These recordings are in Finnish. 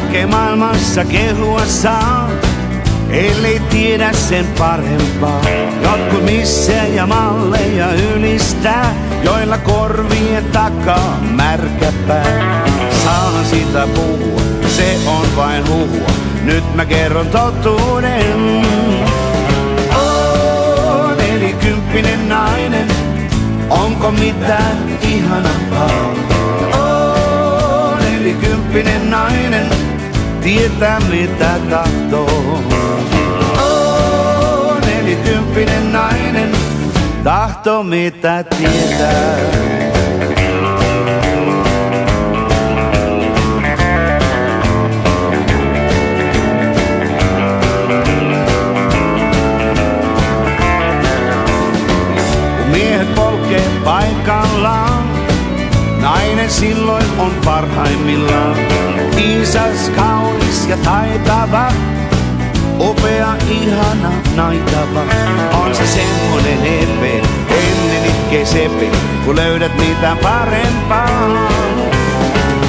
Kaikkea maailmassa kehua saa, ellei tiedä sen parempaa. Jotkut missä ja malleja ylistää, joilla korvien takaa märkäpää. Saahan sitä puhua, se on vain huhua. Nyt mä kerron totuuden. Oh, 40 nainen, onko mitään ihanampaa? Oh, 40 nainen, tietää mitä tahtoo. Oh, 40 nainen, tahtoo mitä tietää. Miehet polkee paikallaan, nainen silloin on parhaimmillaan. Viisas, kaunis ja taitava, upea, ihana, naitava. On se semmonen epe, ennen itkee sepe, kun löydät mitään parempaa.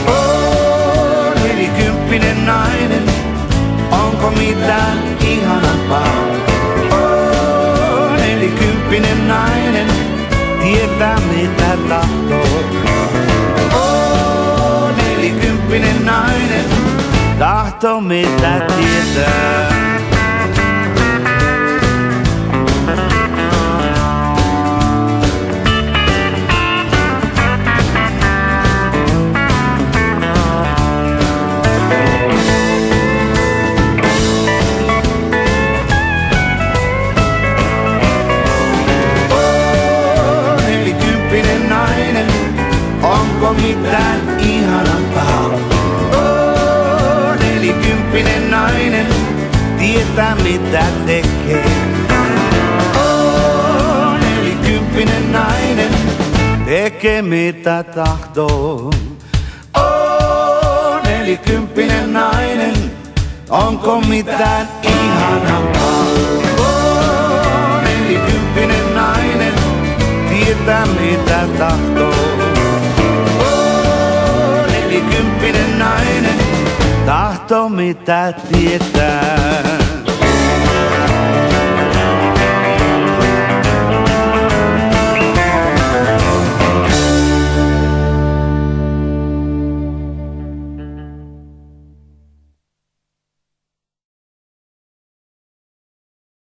Oh, 40 nainen, onko mitään ihanampaa? Oh, 40 nainen, tietää mitä tahtoo. Oh, 40 nainen, tahtoo mitä tietää. Onko mitään ihanampaa? Oh, 40 nainen, tietää mitä tekee. Oh, 40 nainen, tekee mitä tahtoo. Oh, 40 nainen, onko mitään ihanampaa? Oh, 40 nainen, tietää mitä tahtoo. 40 nainen, tahtoo mitä tietää.